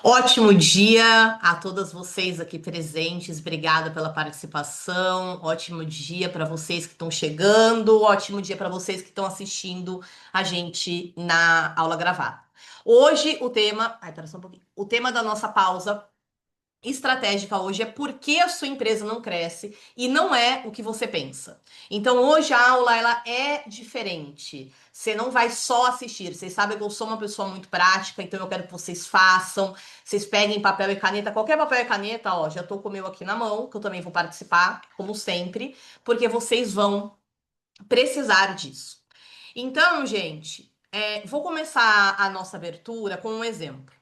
Ótimo dia a todas vocês aqui presentes. Obrigada pela participação. Ótimo dia para vocês que estão chegando. Ótimo dia para vocês que estão assistindo a gente na aula gravada. Hoje o tema, pera só um pouquinho. O tema da nossa pausa estratégica hoje é por que a sua empresa não cresce e não é o que você pensa. Então hoje a aula ela é diferente. Você não vai só assistir. Vocês sabem que eu sou uma pessoa muito prática, então eu quero que vocês façam. Vocês peguem papel e caneta, qualquer papel e caneta, ó, já tô com o meu aqui na mão, que eu também vou participar, como sempre, porque vocês vão precisar disso. Então, gente, vou começar a nossa abertura com um exemplo.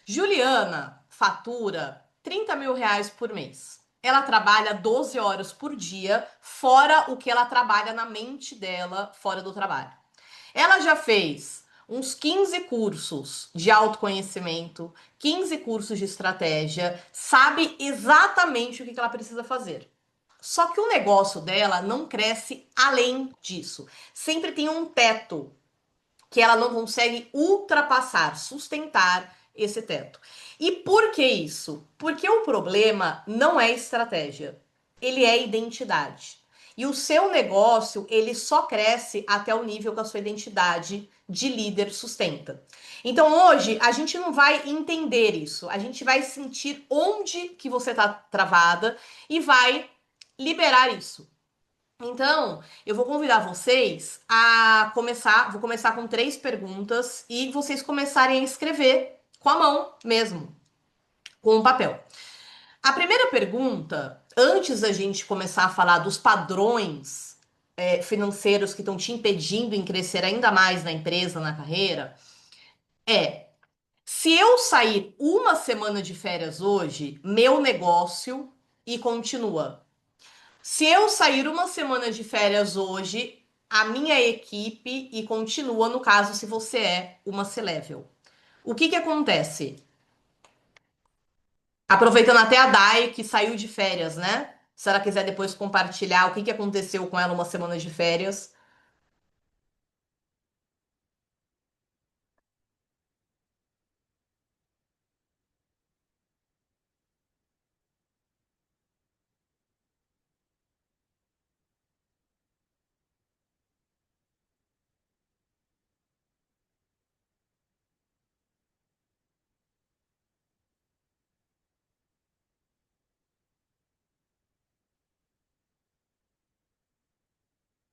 Juliana fatura R$ 30.000 por mês. Ela trabalha 12 horas por dia, fora o que ela trabalha na mente dela, fora do trabalho. Ela já fez uns 15 cursos de autoconhecimento, 15 cursos de estratégia, sabe exatamente o que ela precisa fazer. Só que o negócio dela não cresce além disso. Sempre tem um teto que ela não consegue ultrapassar, sustentar esse teto. E por que isso? Porque o problema não é estratégia, ele é identidade. E o seu negócio, ele só cresce até o nível que a sua identidade de líder sustenta. Então hoje a gente não vai entender isso, a gente vai sentir onde que você está travada e vai liberar isso. Então, eu vou convidar vocês a começar. Vou começar com 3 perguntas e vocês começarem a escrever com a mão mesmo, com o papel. A primeira pergunta, antes da gente começar a falar dos padrões financeiros que estão te impedindo em crescer ainda mais na empresa, na carreira, é: se eu sair uma semana de férias hoje, meu negócio e continua. Se eu sair uma semana de férias hoje, a minha equipe e continua, no caso, se você é uma C-Level. O que que acontece? Aproveitando até a Dai, que saiu de férias, né? Se ela quiser depois compartilhar o que que aconteceu com ela uma semana de férias.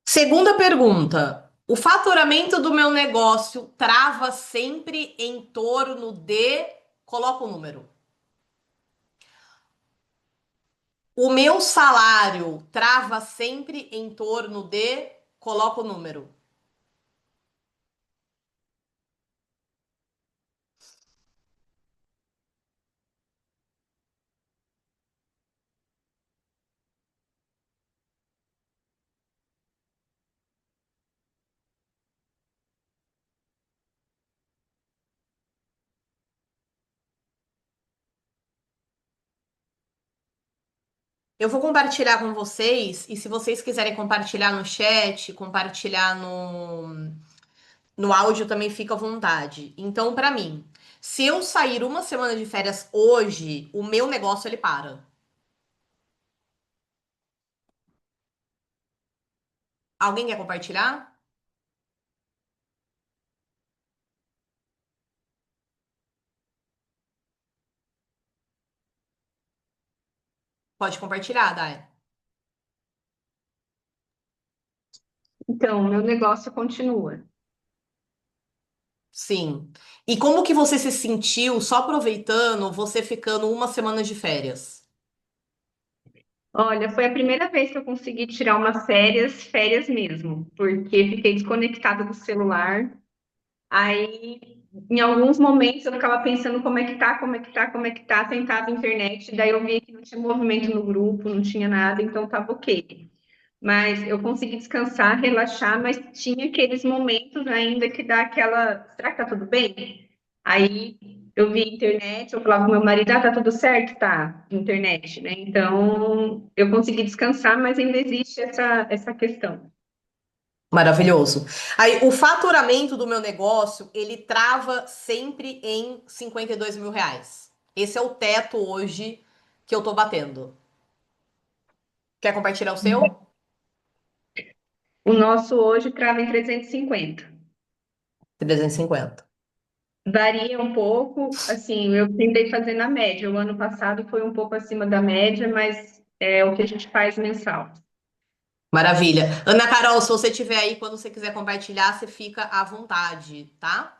Segunda pergunta. O faturamento do meu negócio trava sempre em torno de. Coloca o número. O meu salário trava sempre em torno de. Coloca o número. Eu vou compartilhar com vocês, e se vocês quiserem compartilhar no chat, compartilhar no áudio também fica à vontade. Então, para mim, se eu sair uma semana de férias hoje, o meu negócio ele para. Alguém quer compartilhar? Pode compartilhar, Dai. Então, meu negócio continua. Sim. E como que você se sentiu só aproveitando você ficando uma semana de férias? Olha, foi a primeira vez que eu consegui tirar umas férias, férias mesmo, porque fiquei desconectada do celular. Aí, em alguns momentos, eu ficava pensando como é que tá, como é que tá, como é que tá, tentava internet, daí eu via que não tinha movimento no grupo, não tinha nada, então tava ok. Mas eu consegui descansar, relaxar, mas tinha aqueles momentos ainda que dá aquela, será que tá tudo bem? Aí eu vi internet, eu falava com meu marido, tá tudo certo? Tá, internet, né? Então eu consegui descansar, mas ainda existe essa questão. Maravilhoso. Aí, o faturamento do meu negócio, ele trava sempre em R$ 52.000. Esse é o teto hoje que eu tô batendo. Quer compartilhar o seu? O nosso hoje trava em 350. 350. Varia um pouco, assim, eu tentei fazer na média. O ano passado foi um pouco acima da média, mas é o que a gente faz mensal. Maravilha. Ana Carol, se você tiver aí, quando você quiser compartilhar, você fica à vontade, tá?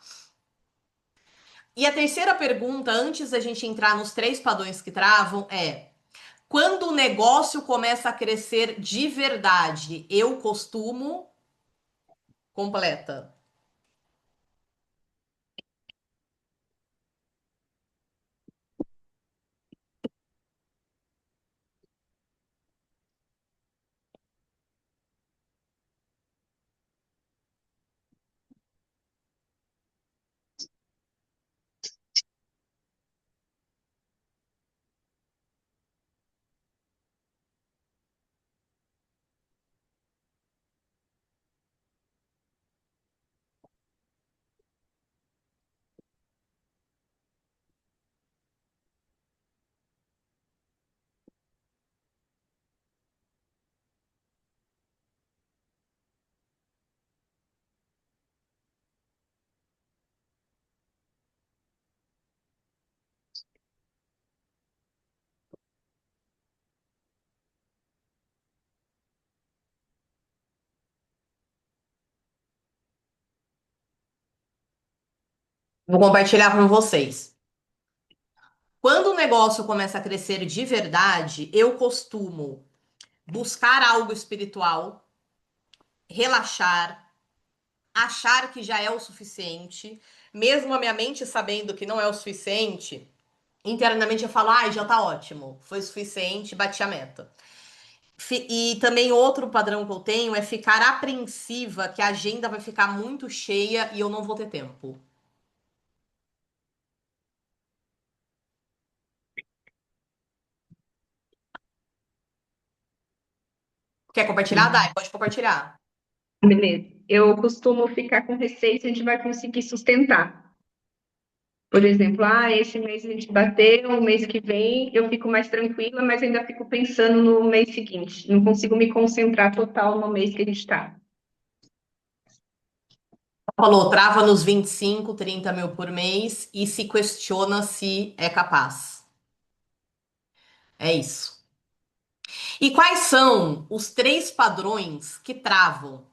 E a terceira pergunta, antes da gente entrar nos três padrões que travam, é: quando o negócio começa a crescer de verdade, eu costumo. Completa. Vou compartilhar com vocês. Quando o negócio começa a crescer de verdade, eu costumo buscar algo espiritual, relaxar, achar que já é o suficiente, mesmo a minha mente sabendo que não é o suficiente, internamente eu falo, ai, já tá ótimo, foi o suficiente, bati a meta. E também outro padrão que eu tenho é ficar apreensiva que a agenda vai ficar muito cheia e eu não vou ter tempo. Quer compartilhar? Dai, pode compartilhar. Beleza. Eu costumo ficar com receio se a gente vai conseguir sustentar. Por exemplo, esse mês a gente bateu, o mês que vem eu fico mais tranquila, mas ainda fico pensando no mês seguinte. Não consigo me concentrar total no mês que a gente está. Falou, trava nos 25, 30 mil por mês e se questiona se é capaz. É isso. E quais são os três padrões que travam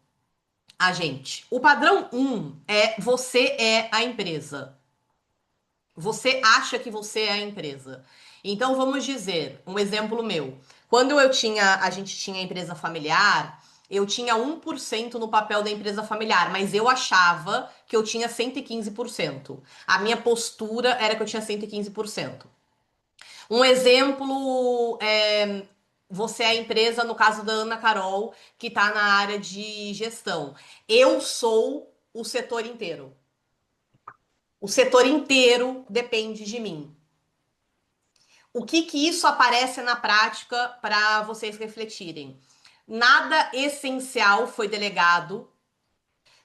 a gente? O padrão um é você é a empresa. Você acha que você é a empresa. Então vamos dizer, um exemplo meu. Quando a gente tinha a empresa familiar, eu tinha 1% no papel da empresa familiar, mas eu achava que eu tinha 115%. A minha postura era que eu tinha 115%. Um exemplo é você é a empresa, no caso da Ana Carol, que está na área de gestão. Eu sou o setor inteiro. O setor inteiro depende de mim. O que que isso aparece na prática para vocês refletirem? Nada essencial foi delegado.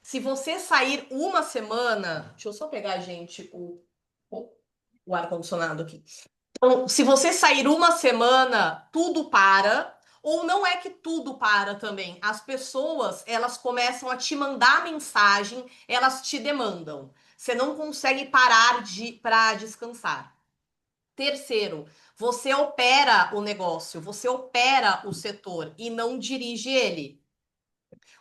Se você sair uma semana, deixa eu só pegar, gente, o ar-condicionado aqui. Então, se você sair uma semana, tudo para. Ou não é que tudo para também. As pessoas, elas começam a te mandar mensagem, elas te demandam. Você não consegue parar para descansar. Terceiro, você opera o negócio, você opera o setor e não dirige ele.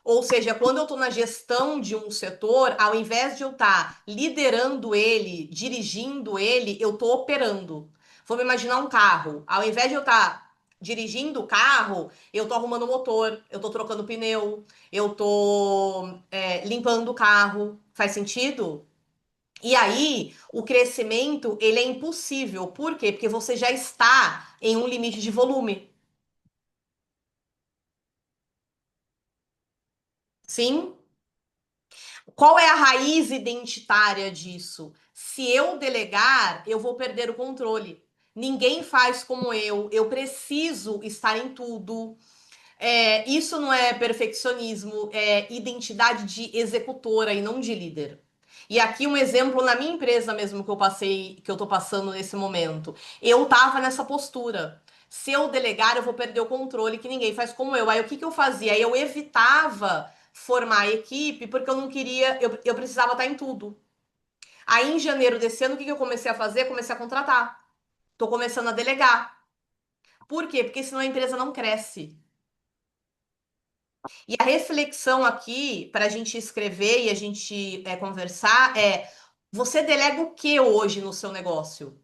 Ou seja, quando eu estou na gestão de um setor, ao invés de eu estar liderando ele, dirigindo ele, eu estou operando. Vamos imaginar um carro. Ao invés de eu estar dirigindo o carro, eu estou arrumando o motor, eu estou trocando pneu, eu estou limpando o carro. Faz sentido? E aí, o crescimento, ele é impossível. Por quê? Porque você já está em um limite de volume. Sim? Qual é a raiz identitária disso? Se eu delegar, eu vou perder o controle. Ninguém faz como eu preciso estar em tudo. Isso não é perfeccionismo, é identidade de executora e não de líder. E aqui um exemplo na minha empresa mesmo que eu passei, que eu tô passando nesse momento. Eu tava nessa postura. Se eu delegar, eu vou perder o controle, que ninguém faz como eu. Aí o que que eu fazia? Eu evitava formar a equipe porque eu não queria, eu precisava estar em tudo. Aí em janeiro desse ano, o que que eu comecei a fazer? Comecei a contratar. Tô começando a delegar. Por quê? Porque senão a empresa não cresce. E a reflexão aqui, para a gente escrever e a gente conversar, você delega o que hoje no seu negócio?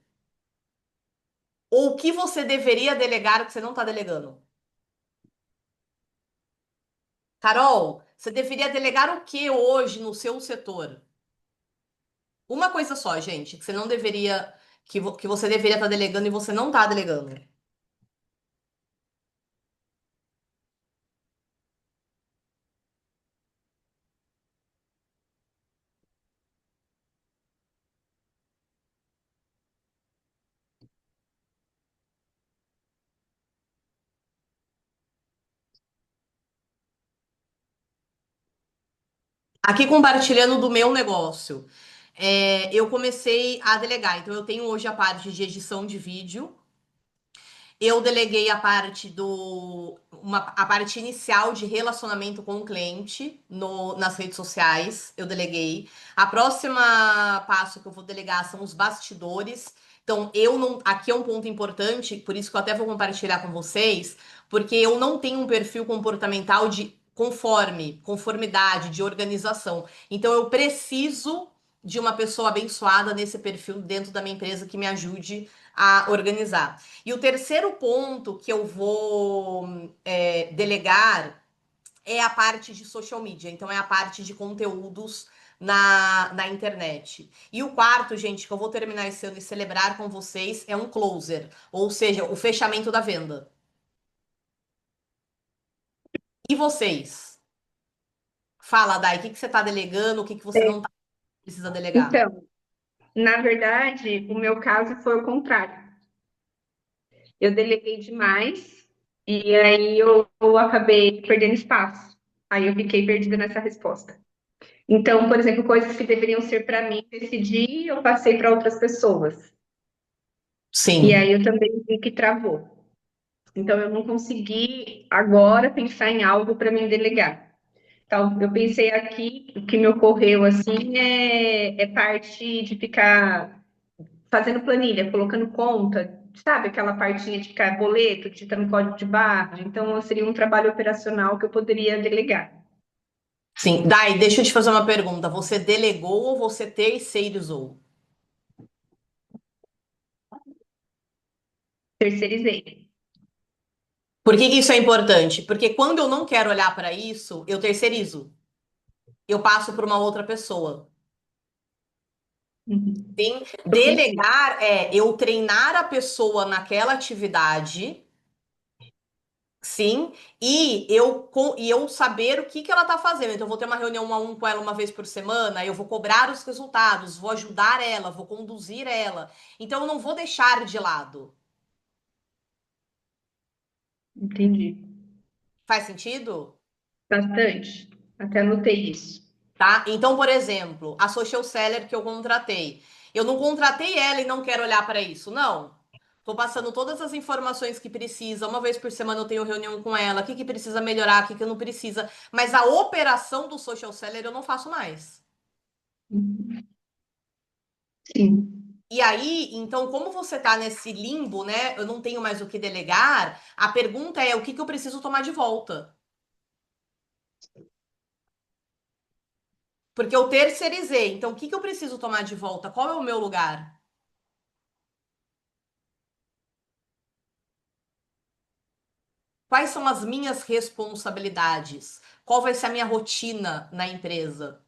Ou o que você deveria delegar que você não está delegando? Carol, você deveria delegar o que hoje no seu setor? Uma coisa só, gente, que você não deveria, que você deveria estar delegando e você não está delegando. Aqui compartilhando do meu negócio. Eu comecei a delegar, então eu tenho hoje a parte de edição de vídeo. Eu deleguei a parte a parte inicial de relacionamento com o cliente nas redes sociais. Eu deleguei. A próxima passo que eu vou delegar são os bastidores. Então, eu não. Aqui é um ponto importante, por isso que eu até vou compartilhar com vocês, porque eu não tenho um perfil comportamental de conformidade, de organização. Então, eu preciso de uma pessoa abençoada nesse perfil dentro da minha empresa que me ajude a organizar. E o terceiro ponto que eu vou delegar é a parte de social media, então é a parte de conteúdos na internet. E o quarto, gente, que eu vou terminar esse ano e celebrar com vocês é um closer, ou seja, o fechamento da venda. E vocês? Fala, Dai, o que que você está delegando, o que que você não precisa delegar? Então, na verdade, o meu caso foi o contrário. Eu deleguei demais e aí eu acabei perdendo espaço. Aí eu fiquei perdida nessa resposta. Então, por exemplo, coisas que deveriam ser para mim decidir, eu passei para outras pessoas. E Sim. aí eu também vi que travou. Então, eu não consegui agora pensar em algo para mim delegar. Então, eu pensei aqui, o que me ocorreu assim é parte de ficar fazendo planilha, colocando conta, sabe? Aquela partinha de ficar boleto, digitando código de barra. Então, seria um trabalho operacional que eu poderia delegar, Sim. Dai, deixa eu te fazer uma pergunta. Você delegou ou você terceirizou? terceirizei. Por que que isso é importante? Porque quando eu não quero olhar para isso, eu terceirizo. Eu passo para uma outra pessoa. Uhum. Sim? Eu pensei, Delegar é eu treinar a pessoa naquela atividade, sim, e eu saber o que que ela está fazendo. Então, eu vou ter uma reunião 1 a 1 com ela uma vez por semana, eu vou cobrar os resultados, vou ajudar ela, vou conduzir ela. Então, eu não vou deixar de lado. entendi. Faz sentido? Bastante. Até anotei isso. Tá? Então, por exemplo, a social seller que eu contratei. Eu não contratei ela e não quero olhar para isso. Não. Tô passando todas as informações que precisa. Uma vez por semana eu tenho reunião com ela. O que que precisa melhorar, o que que não precisa. Mas a operação do social seller eu não faço mais. Sim, E aí, então, como você tá nesse limbo, né? Eu não tenho mais o que delegar. A pergunta é o que que eu preciso tomar de volta? Porque eu terceirizei. Então, o que que eu preciso tomar de volta? Qual é o meu lugar? Quais são as minhas responsabilidades? Qual vai ser a minha rotina na empresa?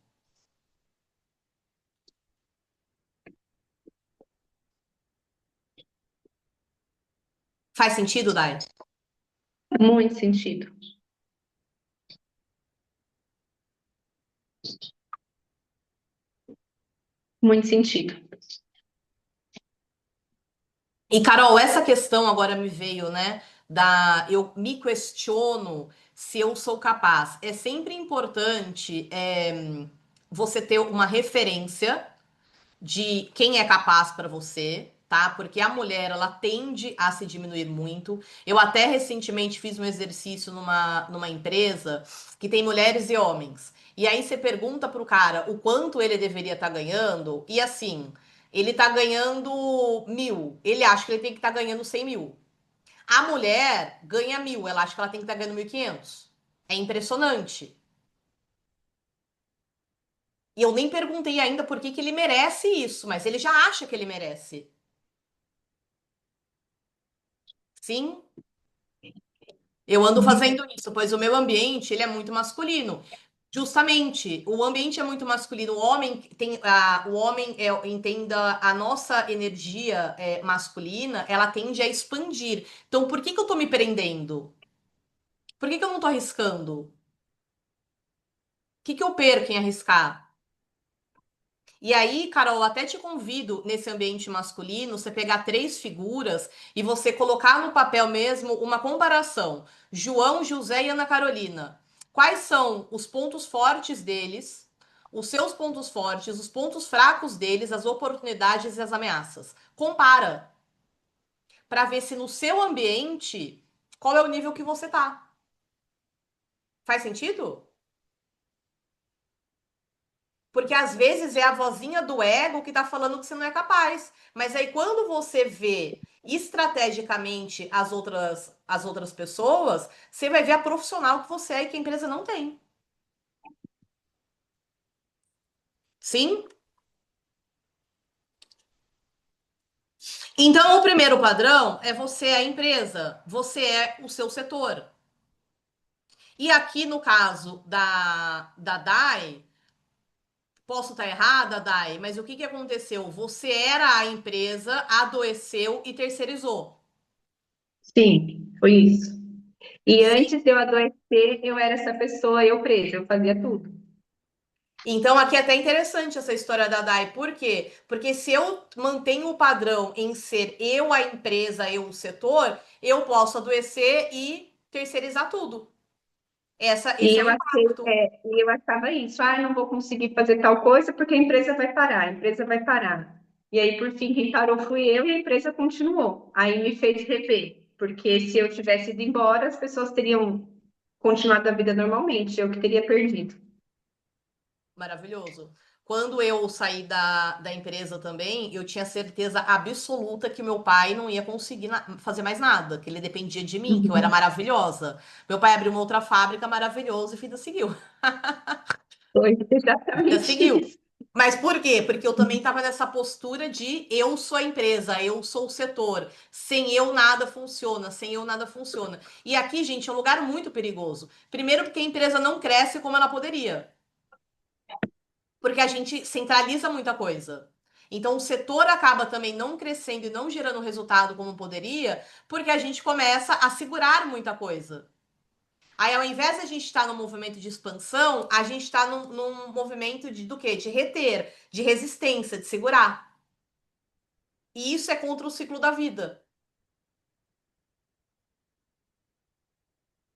Faz sentido, Dai? muito sentido. Muito sentido. E, Carol, essa questão agora me veio, né? eu me questiono se eu sou capaz. É sempre importante você ter uma referência de quem é capaz para você, tá? Porque a mulher, ela tende a se diminuir muito. Eu até recentemente fiz um exercício numa empresa que tem mulheres e homens. E aí você pergunta pro cara o quanto ele deveria estar ganhando, e assim, ele tá ganhando 1.000. Ele acha que ele tem que estar ganhando 100.000. A mulher ganha 1.000, ela acha que ela tem que estar ganhando 1.500. É impressionante. E eu nem perguntei ainda por que que ele merece isso, mas ele já acha que ele merece. Sim, eu ando fazendo isso, pois o meu ambiente, ele é muito masculino. Justamente, o ambiente é muito masculino. O homem entenda a nossa energia masculina, ela tende a expandir. Então, por que que eu tô me prendendo? Por que que eu não tô arriscando? O que que eu perco em arriscar? E aí, Carol, até te convido nesse ambiente masculino, você pegar três figuras e você colocar no papel mesmo uma comparação. João, José e Ana Carolina. Quais são os pontos fortes deles, os seus pontos fortes, os pontos fracos deles, as oportunidades e as ameaças? Compara para ver se no seu ambiente qual é o nível que você tá. Faz sentido? Porque às vezes é a vozinha do ego que tá falando que você não é capaz. Mas aí quando você vê estrategicamente as outras pessoas, você vai ver a profissional que você é e que a empresa não tem. Sim? Então, o primeiro padrão é você é a empresa, você é o seu setor. E aqui no caso da DAI, posso estar errada, DAI, mas o que que aconteceu? Você era a empresa, adoeceu e terceirizou. Sim, foi isso. E Sim. antes de eu adoecer, eu era essa pessoa, eu presa, eu fazia tudo. Então, aqui é até interessante essa história da Dai. Por quê? Porque se eu mantenho o padrão em ser eu a empresa, eu o setor, eu posso adoecer e terceirizar tudo. E Esse é o eu achei, impacto. e eu achava isso, ah, eu não vou conseguir fazer tal coisa porque a empresa vai parar, a empresa vai parar. E aí, por fim, quem parou fui eu e a empresa continuou. Aí me fez rever, porque se eu tivesse ido embora, as pessoas teriam continuado a vida normalmente, eu que teria perdido. Maravilhoso. Quando eu saí da empresa também, eu tinha certeza absoluta que meu pai não ia conseguir fazer mais nada, que ele dependia de mim, que eu era Uhum. maravilhosa. Meu pai abriu uma outra fábrica maravilhosa e a vida seguiu. Foi Já exatamente seguiu. isso. Mas por quê? Porque eu também estava nessa postura de eu sou a empresa, eu sou o setor. Sem eu nada funciona, sem eu nada funciona. E aqui, gente, é um lugar muito perigoso. Primeiro, porque a empresa não cresce como ela poderia, porque a gente centraliza muita coisa. Então, o setor acaba também não crescendo e não gerando resultado como poderia, porque a gente começa a segurar muita coisa. Aí, ao invés de a gente estar num movimento de expansão, a gente está num movimento do quê? De reter, de resistência, de segurar. E isso é contra o ciclo da vida.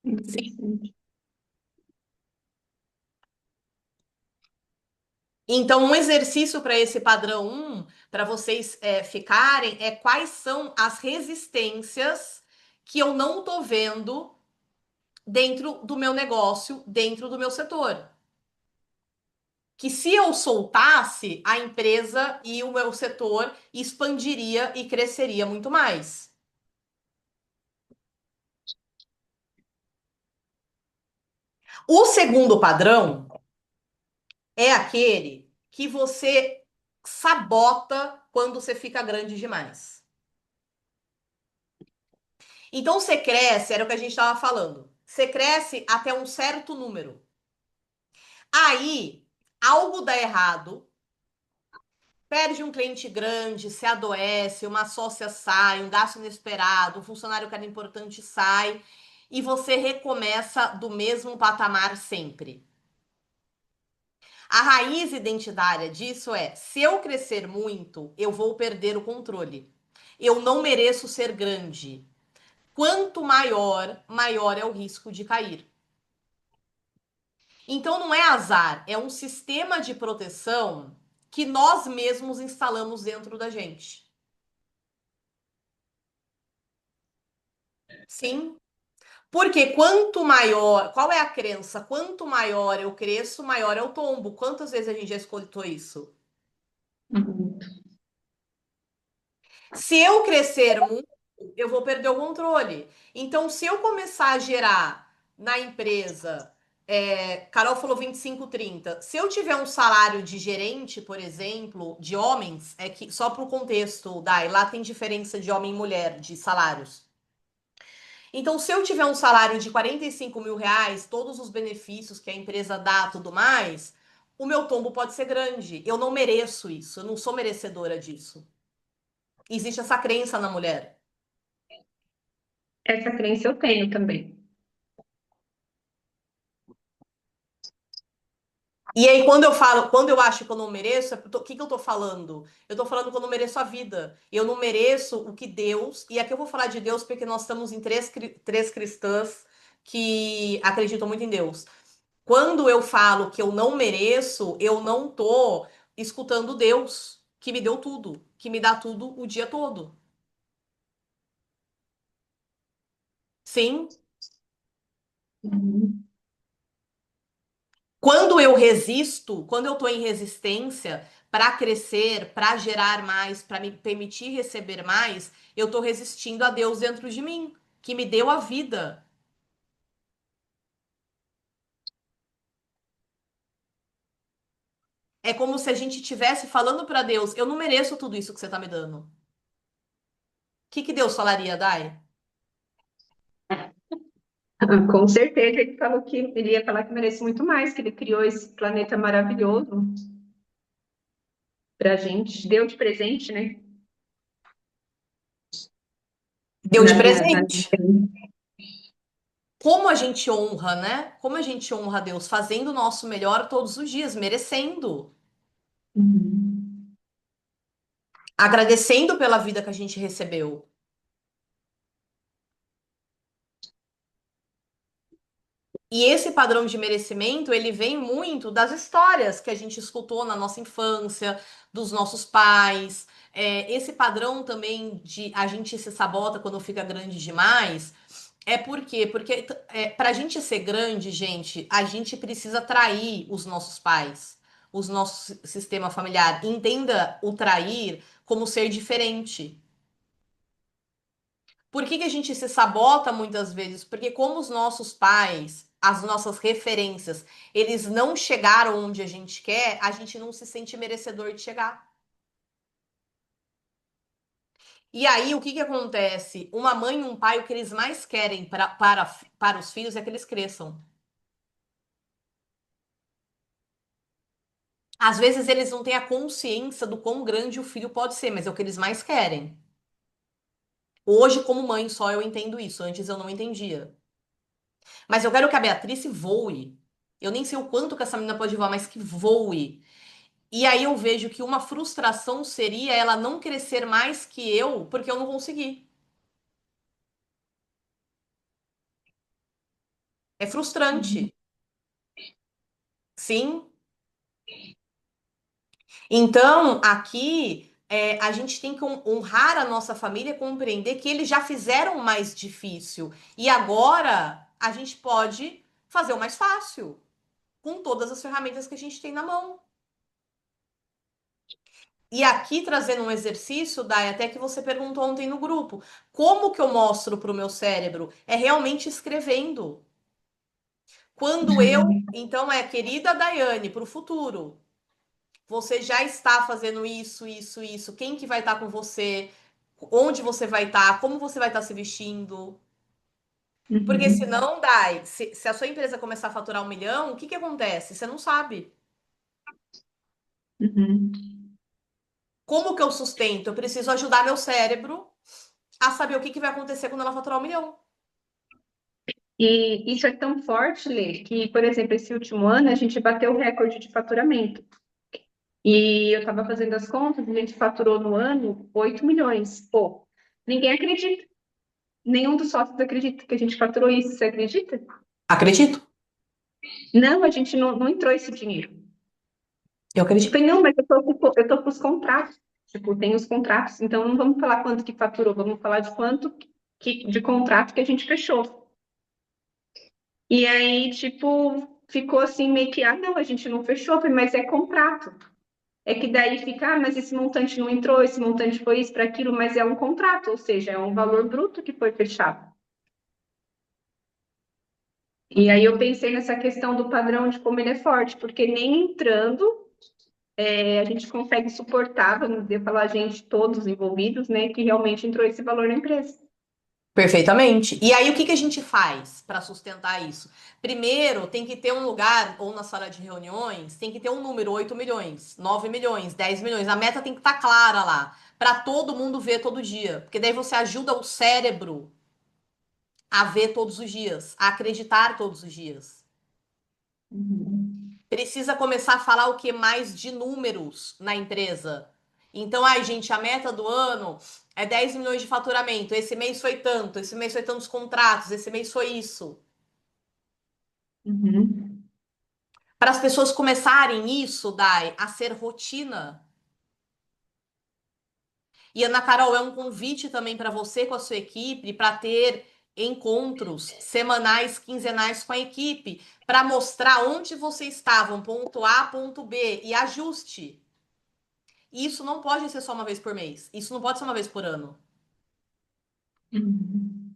Sim. Interessante. Então, um exercício para esse padrão 1, para vocês ficarem, é quais são as resistências que eu não estou vendo dentro do meu negócio, dentro do meu setor. Que se eu soltasse, a empresa e o meu setor expandiria e cresceria muito mais. O segundo padrão é aquele que você sabota quando você fica grande demais. Então você cresce, era o que a gente estava falando. Você cresce até um certo número. Aí, algo dá errado, perde um cliente grande, se adoece, uma sócia sai, um gasto inesperado, um funcionário que era importante sai, e você recomeça do mesmo patamar sempre. A raiz identitária disso é: se eu crescer muito, eu vou perder o controle. Eu não mereço ser grande. Quanto maior, maior é o risco de cair. Então não é azar, é um sistema de proteção que nós mesmos instalamos dentro da gente. Sim, porque quanto maior, qual é a crença? Quanto maior eu cresço, maior é o tombo. Quantas vezes a gente já escutou isso? Uhum. Se eu crescer muito, eu vou perder o controle. Então, se eu começar a gerar na empresa, Carol falou 25, 30. Se eu tiver um salário de gerente, por exemplo, de homens, é que só para o contexto, Dai, lá tem diferença de homem e mulher de salários. Então, se eu tiver um salário de 45 mil reais, todos os benefícios que a empresa dá, tudo mais, o meu tombo pode ser grande. Eu não mereço isso, eu não sou merecedora disso. Existe essa crença na mulher. Essa crença eu tenho também. E aí, quando eu falo, quando eu acho que eu não mereço, o que que eu tô falando? Eu tô falando que eu não mereço a vida. Eu não mereço o que Deus. E aqui eu vou falar de Deus porque nós estamos em três cristãs que acreditam muito em Deus. Quando eu falo que eu não mereço, eu não tô escutando Deus, que me deu tudo, que me dá tudo o dia todo. Sim, Uhum. quando eu resisto, quando eu tô em resistência para crescer, para gerar mais, para me permitir receber mais, eu tô resistindo a Deus dentro de mim, que me deu a vida. É como se a gente estivesse falando para Deus, eu não mereço tudo isso que você tá me dando. O que que Deus falaria, Dai? Com certeza, ele falou que ele ia falar que merece muito mais, que ele criou esse planeta maravilhoso pra gente, deu de presente, né? Deu de Na presente. Como a gente honra, né? Como a gente honra a Deus fazendo o nosso melhor todos os dias, merecendo, Uhum. agradecendo pela vida que a gente recebeu. E esse padrão de merecimento, ele vem muito das histórias que a gente escutou na nossa infância, dos nossos pais. Esse padrão também de a gente se sabota quando fica grande demais. É por quê? Porque para a gente ser grande, gente, a gente precisa trair os nossos pais, os nossos sistema familiar. Entenda o trair como ser diferente. Por que que a gente se sabota muitas vezes? Porque como os nossos pais, as nossas referências, eles não chegaram onde a gente quer, a gente não se sente merecedor de chegar. E aí, o que que acontece? Uma mãe e um pai, o que eles mais querem para os filhos é que eles cresçam. Às vezes eles não têm a consciência do quão grande o filho pode ser, mas é o que eles mais querem. Hoje, como mãe, só eu entendo isso. Antes eu não entendia. Mas eu quero que a Beatriz voe. Eu nem sei o quanto que essa menina pode voar, mas que voe. E aí eu vejo que uma frustração seria ela não crescer mais que eu, porque eu não consegui. É Uhum. frustrante. Sim. Então, aqui, a gente tem que honrar a nossa família, compreender que eles já fizeram o mais difícil. E agora a gente pode fazer o mais fácil, com todas as ferramentas que a gente tem na mão. E aqui trazendo um exercício, Dai, até que você perguntou ontem no grupo, como que eu mostro para o meu cérebro? É realmente escrevendo. Quando eu, então, querida Daiane, para o futuro, você já está fazendo isso, isso, isso. Quem que vai estar com você? Onde você vai estar? Como você vai estar se vestindo? Porque Uhum. senão, Dai, se a sua empresa começar a faturar 1 milhão, o que que acontece? Você não sabe. Uhum. Como que eu sustento? Eu preciso ajudar meu cérebro a saber o que que vai acontecer quando ela faturar 1 milhão. E isso é tão forte, Lê, que, por exemplo, esse último ano a gente bateu o recorde de faturamento. E eu estava fazendo as contas, a gente faturou no ano 8 milhões. Pô, ninguém acredita. Nenhum dos sócios acredita que a gente faturou isso, você acredita? Acredito. Não, a gente não entrou esse dinheiro. Eu Eu falei, acredito. não, mas eu tô com os contratos. Tipo, tem os contratos, então não vamos falar quanto que faturou, vamos falar de quanto de contrato que a gente fechou. E aí, tipo, ficou assim meio que, não, a gente não fechou, eu falei, mas é contrato. É que daí fica, mas esse montante não entrou, esse montante foi isso para aquilo, mas é um contrato, ou seja, é um valor bruto que foi fechado. E aí eu pensei nessa questão do padrão de como ele é forte, porque nem entrando a gente consegue suportar, vamos dizer, falar a gente, todos envolvidos, né, que realmente entrou esse valor na empresa. Perfeitamente. E aí, o que que a gente faz para sustentar isso? Primeiro, tem que ter um lugar, ou na sala de reuniões, tem que ter um número, 8 milhões, 9 milhões, 10 milhões. A meta tem que estar clara lá, para todo mundo ver todo dia. Porque daí você ajuda o cérebro a ver todos os dias, a acreditar todos os dias. Uhum. Precisa começar a falar o que mais de números na empresa. Então, ai, gente, a meta do ano é 10 milhões de faturamento. Esse mês foi tanto, esse mês foi tantos contratos, esse mês foi isso. Uhum. Para as pessoas começarem isso, Dai, a ser rotina. E Ana Carol, é um convite também para você com a sua equipe para ter encontros semanais, quinzenais com a equipe, para mostrar onde vocês estavam, ponto A, ponto B, e ajuste. E isso não pode ser só uma vez por mês. Isso não pode ser uma vez por ano. Uhum.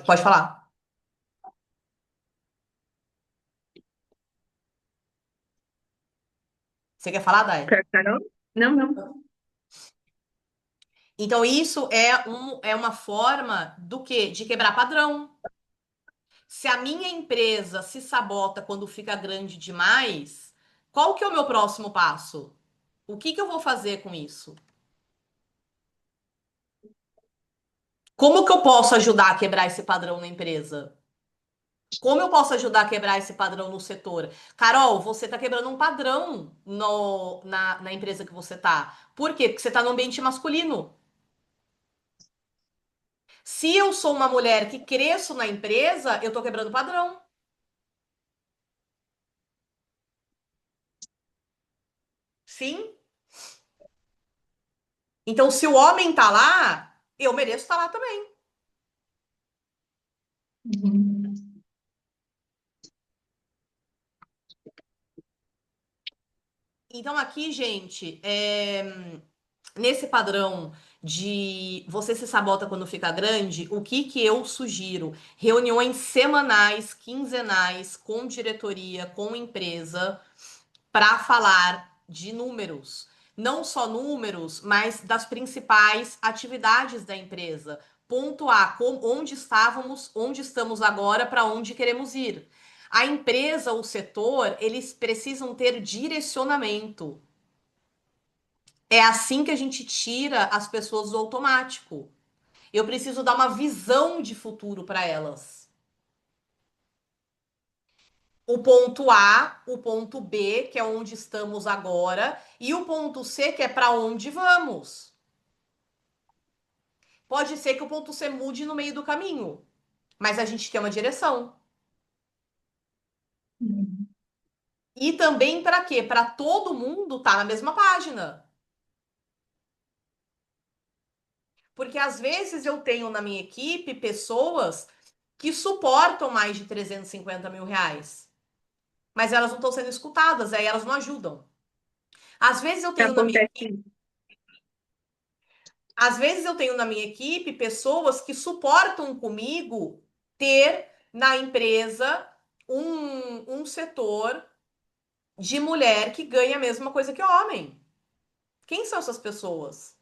Pode falar. Você quer falar, Dai? Carol? Não, não. Então, isso é uma forma do quê? De quebrar padrão. Se a minha empresa se sabota quando fica grande demais, qual que é o meu próximo passo? O que que eu vou fazer com isso? Como que eu posso ajudar a quebrar esse padrão na empresa? Como eu posso ajudar a quebrar esse padrão no setor? Carol, você está quebrando um padrão na empresa que você está. Por quê? Porque você está no ambiente masculino. Se eu sou uma mulher que cresço na empresa, eu estou quebrando padrão. Sim? Então, se o homem tá lá, eu mereço estar lá também. Uhum. Então, aqui, gente, nesse padrão de você se sabota quando fica grande, o que que eu sugiro? Reuniões semanais, quinzenais, com diretoria, com empresa, para falar de números. Não só números, mas das principais atividades da empresa. Pontuar onde estávamos, onde estamos agora, para onde queremos ir. A empresa, o setor, eles precisam ter direcionamento. É assim que a gente tira as pessoas do automático. Eu preciso dar uma visão de futuro para elas. O ponto A, o ponto B, que é onde estamos agora, e o ponto C, que é para onde vamos. Pode ser que o ponto C mude no meio do caminho, mas a gente quer uma direção. Uhum. E também para quê? Para todo mundo estar na mesma página. Porque às vezes eu tenho na minha equipe pessoas que suportam mais de 350 mil reais, mas elas não estão sendo escutadas, aí elas não ajudam. Às vezes eu tenho na minha Acontece. Às vezes eu tenho na minha equipe pessoas que suportam comigo ter na empresa um setor de mulher que ganha a mesma coisa que homem. Quem são essas pessoas?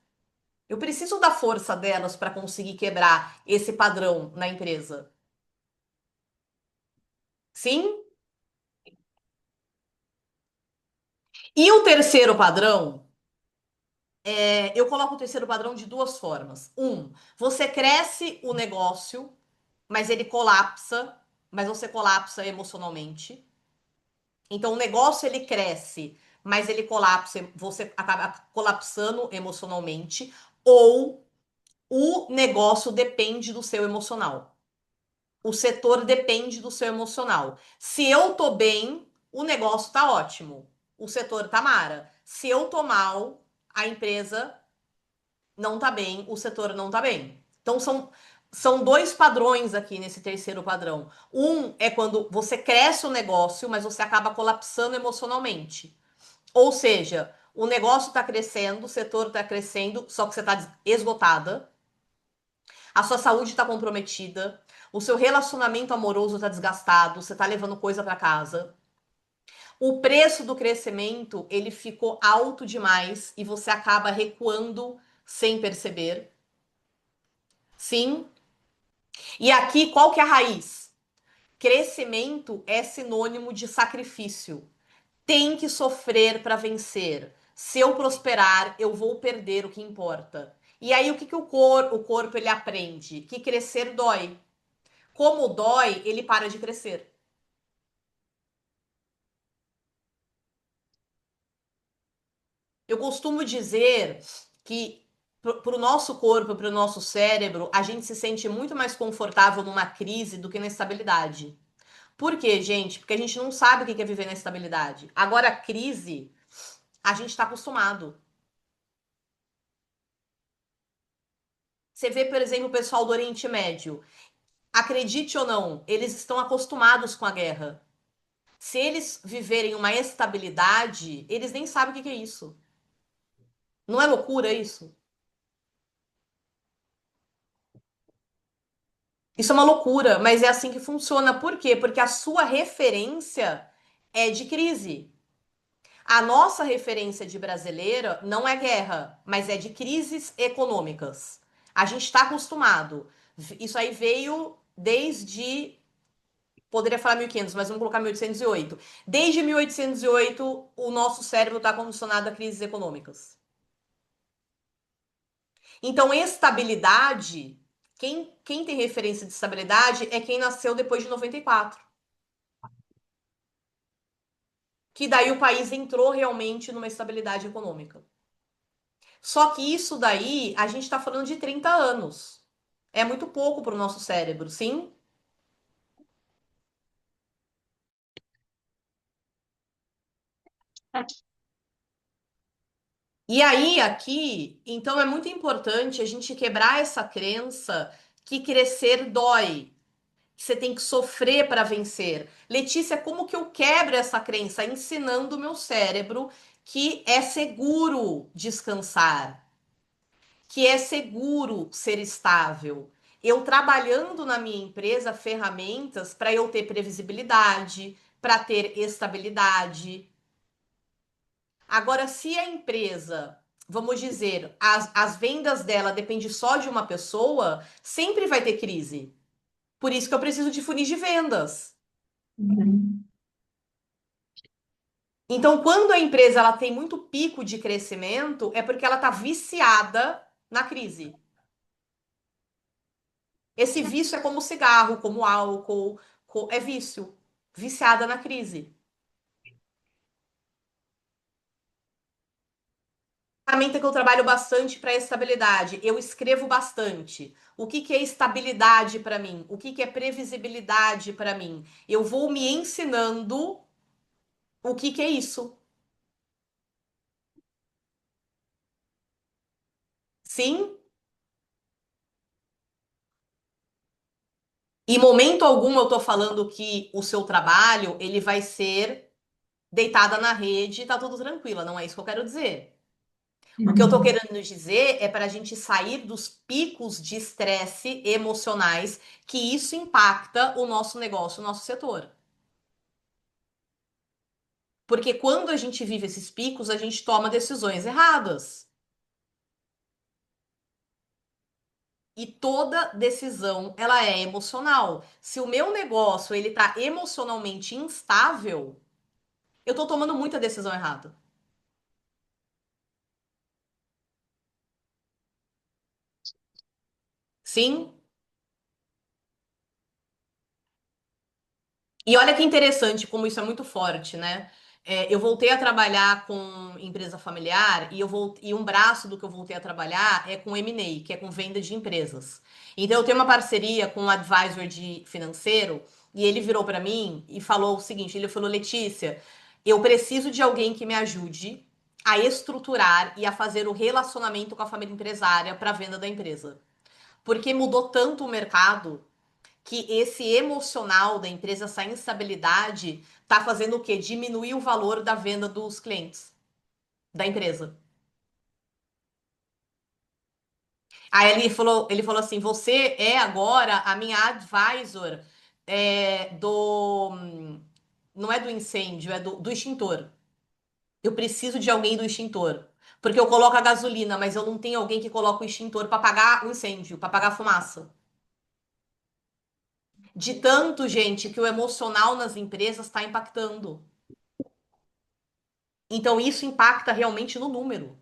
Eu preciso da força delas para conseguir quebrar esse padrão na empresa. Sim? E o terceiro padrão, eu coloco o terceiro padrão de duas formas. Você cresce o negócio, mas ele colapsa, mas você colapsa emocionalmente. Então o negócio ele cresce, mas ele colapsa, você acaba colapsando emocionalmente, ou O negócio depende do seu emocional. O setor depende do seu emocional. Se eu tô bem, o negócio tá ótimo. O setor tá mara. Se eu tô mal, a empresa não tá bem, o setor não tá bem. Então são dois padrões aqui nesse terceiro padrão. Um é quando você cresce o negócio, mas você acaba colapsando emocionalmente. Ou seja, o negócio está crescendo, o setor está crescendo, só que você está esgotada, a sua saúde está comprometida, o seu relacionamento amoroso está desgastado, você está levando coisa para casa. O preço do crescimento ele ficou alto demais e você acaba recuando sem perceber. Sim. E aqui qual que é a raiz? Crescimento é sinônimo de sacrifício. Tem que sofrer para vencer. Se eu prosperar, eu vou perder o que importa. E aí o que, que o corpo ele aprende? Que crescer dói. Como dói, ele para de crescer. Eu costumo dizer que para o nosso corpo, para o nosso cérebro, a gente se sente muito mais confortável numa crise do que na estabilidade. Por quê, gente? Porque a gente não sabe o que é viver na estabilidade. Agora, a crise, a gente está acostumado. Você vê, por exemplo, o pessoal do Oriente Médio. Acredite ou não, eles estão acostumados com a guerra. Se eles viverem uma estabilidade, eles nem sabem o que é isso. Não é loucura isso? Isso é uma loucura, mas é assim que funciona. Por quê? Porque a sua referência é de crise. A nossa referência de brasileira não é guerra, mas é de crises econômicas. A gente está acostumado. Isso aí veio desde. Poderia falar 1500, mas vamos colocar 1808. Desde 1808, o nosso cérebro está condicionado a crises econômicas. Então, estabilidade, quem tem referência de estabilidade é quem nasceu depois de 94. Que daí o país entrou realmente numa estabilidade econômica. Só que isso daí, a gente está falando de 30 anos. É muito pouco para o nosso cérebro, sim? E aí, aqui, então é muito importante a gente quebrar essa crença que crescer dói, que você tem que sofrer para vencer. Letícia, como que eu quebro essa crença? Ensinando o meu cérebro que é seguro descansar, que é seguro ser estável. Eu trabalhando na minha empresa ferramentas para eu ter previsibilidade, para ter estabilidade. Agora, se a empresa, vamos dizer, as vendas dela dependem só de uma pessoa, sempre vai ter crise. Por isso que eu preciso de funis de vendas. Uhum. Então, quando a empresa ela tem muito pico de crescimento, é porque ela está viciada na crise. Esse vício é como cigarro, como álcool, é vício. Viciada na crise. Ferramenta que eu trabalho bastante para estabilidade. Eu escrevo bastante. O que que é estabilidade para mim? O que que é previsibilidade para mim? Eu vou me ensinando o que que é isso. Sim? Em momento algum eu tô falando que o seu trabalho, ele vai ser deitada na rede e tá tudo tranquila. Não é isso que eu quero dizer. O que eu tô Uhum. querendo dizer é para a gente sair dos picos de estresse emocionais que isso impacta o nosso negócio, o nosso setor. Porque quando a gente vive esses picos, a gente toma decisões erradas. E toda decisão, ela é emocional. Se o meu negócio, ele tá emocionalmente instável, eu tô tomando muita decisão errada. Sim? E olha que interessante como isso é muito forte, né? Eu voltei a trabalhar com empresa familiar e um braço do que eu voltei a trabalhar é com M&A, que é com venda de empresas. Então eu tenho uma parceria com um advisor de financeiro e ele virou para mim e falou o seguinte, ele falou: "Letícia, eu preciso de alguém que me ajude a estruturar e a fazer o relacionamento com a família empresária para a venda da empresa. Porque mudou tanto o mercado que esse emocional da empresa, essa instabilidade, tá fazendo o quê? Diminuir o valor da venda dos clientes da empresa. Aí ele falou assim: você é agora a minha advisor do. Não é do incêndio, é do extintor. Eu preciso de alguém do extintor. Porque eu coloco a gasolina, mas eu não tenho alguém que coloca o extintor para apagar o incêndio, para apagar a fumaça. De tanto, gente, que o emocional nas empresas está impactando. Então, isso impacta realmente no número.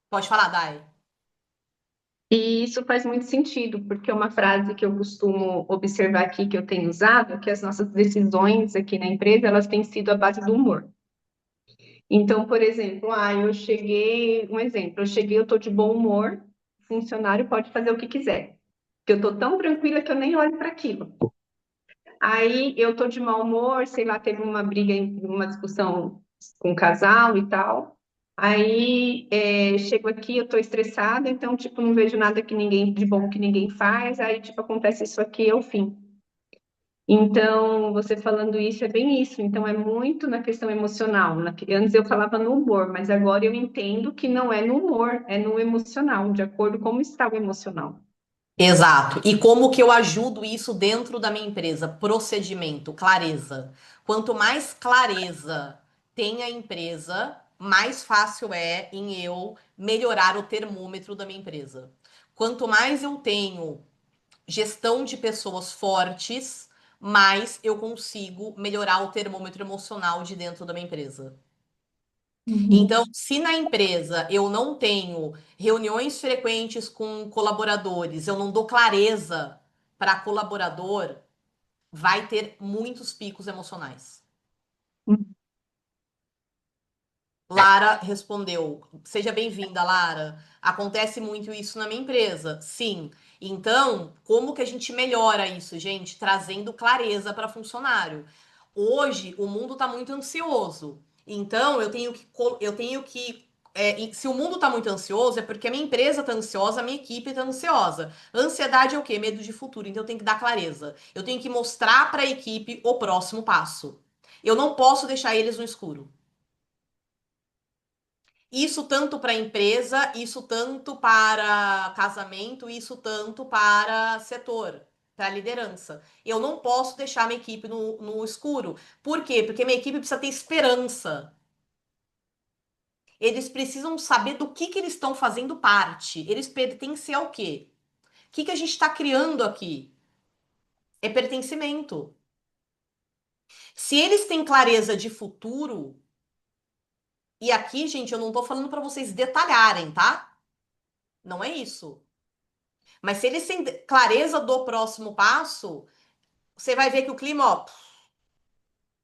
Pode falar, Dai. E isso faz muito sentido, porque é uma frase que eu costumo observar aqui, que eu tenho usado, é que as nossas decisões aqui na empresa, elas têm sido à base do humor. Então, por exemplo, um exemplo, eu cheguei, eu tô de bom humor, o funcionário pode fazer o que quiser, que eu tô tão tranquila que eu nem olho para aquilo. Aí eu tô de mau humor, sei lá, teve uma briga, uma discussão com o casal e tal. Aí chego aqui, eu tô estressada, então, tipo, não vejo nada que ninguém de bom que ninguém faz. Aí, tipo, acontece isso aqui, é o fim. Então, você falando isso é bem isso. Então, é muito na questão emocional. Antes eu falava no humor, mas agora eu entendo que não é no humor, é no emocional, de acordo com como está o emocional. Exato. E como que eu ajudo isso dentro da minha empresa? Procedimento, clareza. Quanto mais clareza tem a empresa, mais fácil é em eu melhorar o termômetro da minha empresa. Quanto mais eu tenho gestão de pessoas fortes, mais eu consigo melhorar o termômetro emocional de dentro da minha empresa. Então, Uhum. se na empresa eu não tenho reuniões frequentes com colaboradores, eu não dou clareza para colaborador, vai ter muitos picos emocionais. Lara respondeu: Seja bem-vinda, Lara. Acontece muito isso na minha empresa. Sim. Então, como que a gente melhora isso, gente? Trazendo clareza para funcionário. Hoje, o mundo está muito ansioso. Então, se o mundo está muito ansioso, é porque a minha empresa está ansiosa, a minha equipe está ansiosa. Ansiedade é o quê? Medo de futuro. Então, eu tenho que dar clareza. Eu tenho que mostrar para a equipe o próximo passo. Eu não posso deixar eles no escuro. Isso tanto para empresa, isso tanto para casamento, isso tanto para setor, para liderança. Eu não posso deixar minha equipe no escuro. Por quê? Porque minha equipe precisa ter esperança. Eles precisam saber do que eles estão fazendo parte. Eles pertencem ao quê? O que a gente está criando aqui? É pertencimento. Se eles têm clareza de futuro, e aqui, gente, eu não estou falando para vocês detalharem, tá? Não é isso. Mas se eles têm clareza do próximo passo, você vai ver que o clima, ó,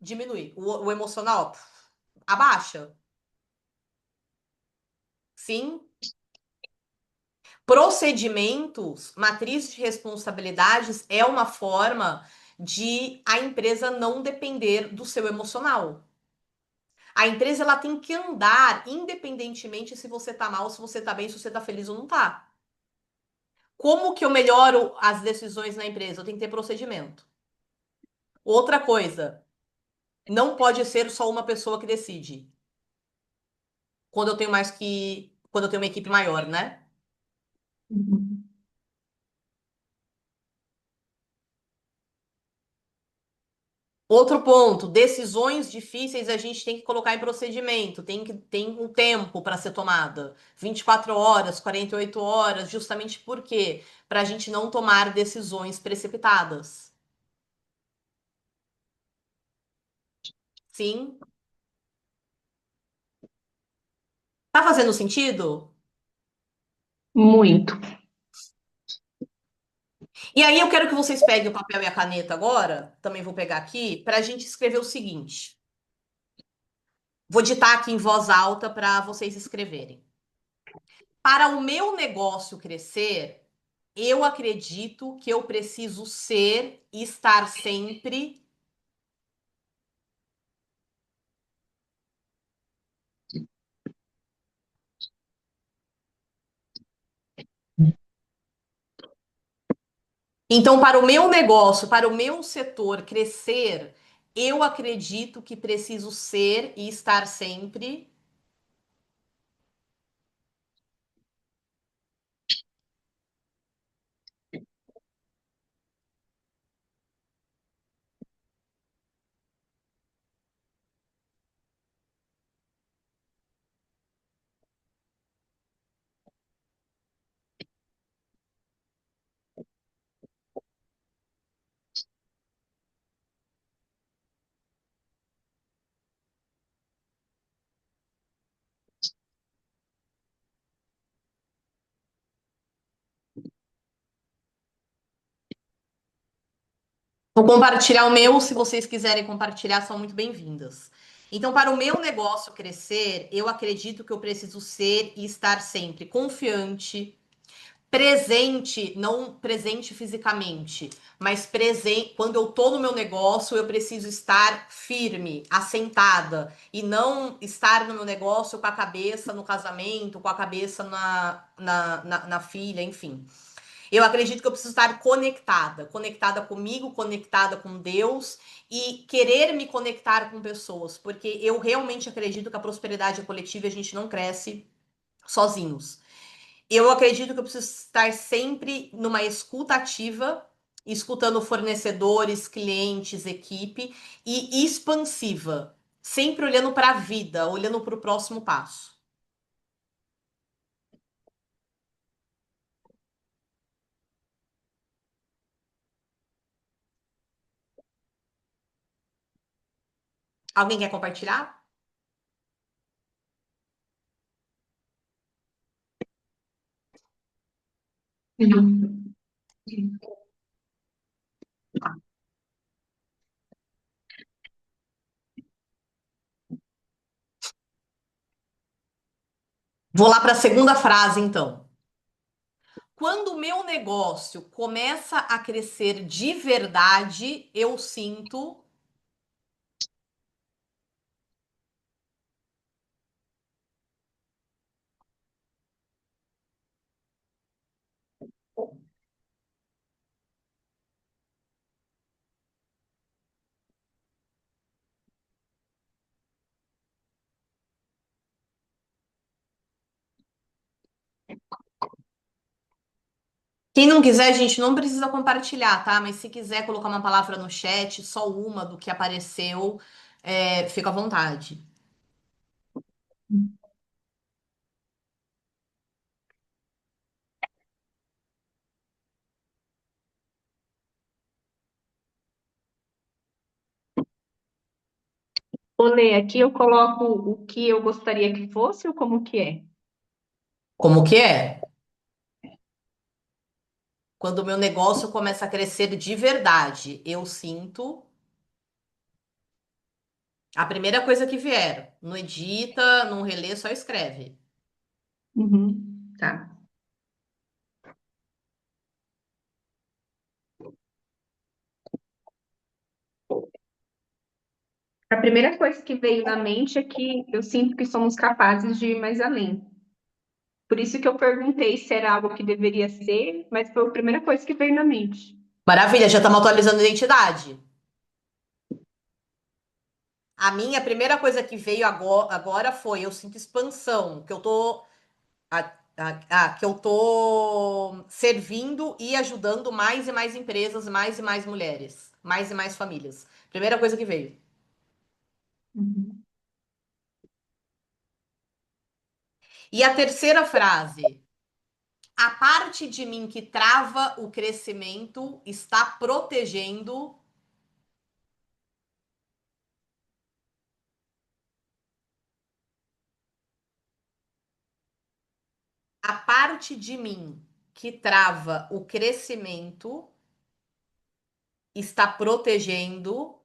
diminui. O emocional, ó, abaixa. Sim. Procedimentos, matriz de responsabilidades é uma forma de a empresa não depender do seu emocional. A empresa ela tem que andar independentemente se você tá mal, se você tá bem, se você tá feliz ou não tá. Como que eu melhoro as decisões na empresa? Eu tenho que ter procedimento. Outra coisa, não pode ser só uma pessoa que decide. Quando eu tenho uma equipe maior, né? Uhum. Outro ponto, decisões difíceis a gente tem que colocar em procedimento, tem um tempo para ser tomada. 24 horas, 48 horas, justamente por quê? Para a gente não tomar decisões precipitadas. Sim? Tá fazendo sentido? Muito. E aí eu quero que vocês peguem o papel e a caneta agora, também vou pegar aqui, para a gente escrever o seguinte. Vou ditar aqui em voz alta para vocês escreverem. Para o meu negócio crescer, eu acredito que eu preciso ser e estar sempre. Então, para o meu negócio, para o meu setor crescer, eu acredito que preciso ser e estar sempre. Vou compartilhar o meu, se vocês quiserem compartilhar, são muito bem-vindas. Então, para o meu negócio crescer, eu acredito que eu preciso ser e estar sempre confiante, presente, não presente fisicamente, mas presente. Quando eu tô no meu negócio, eu preciso estar firme, assentada, e não estar no meu negócio com a cabeça no casamento, com a cabeça na filha, enfim. Eu acredito que eu preciso estar conectada, conectada comigo, conectada com Deus e querer me conectar com pessoas, porque eu realmente acredito que a prosperidade é coletiva e a gente não cresce sozinhos. Eu acredito que eu preciso estar sempre numa escuta ativa, escutando fornecedores, clientes, equipe e expansiva, sempre olhando para a vida, olhando para o próximo passo. Alguém quer compartilhar? Uhum. Vou lá para a segunda frase, então. Quando o meu negócio começa a crescer de verdade, eu sinto quem não quiser, gente, não precisa compartilhar, tá? Mas se quiser colocar uma palavra no chat, só uma do que apareceu, fica à vontade. Olê, aqui eu coloco o que eu gostaria que fosse ou como que é? Como que é? Quando o meu negócio começa a crescer de verdade, eu sinto a primeira coisa que vier. Não edita, não relê, só escreve. Uhum, tá. A primeira coisa que veio na mente é que eu sinto que somos capazes de ir mais além. Por isso que eu perguntei se era algo que deveria ser, mas foi a primeira coisa que veio na mente. Maravilha, já estamos atualizando a identidade. A minha primeira coisa que veio agora foi eu sinto expansão, que eu tô que eu tô servindo e ajudando mais e mais empresas, mais e mais mulheres, mais e mais famílias. Primeira coisa que veio. Uhum. E a terceira frase, a parte de mim que trava o crescimento está protegendo a parte de mim que trava o crescimento está protegendo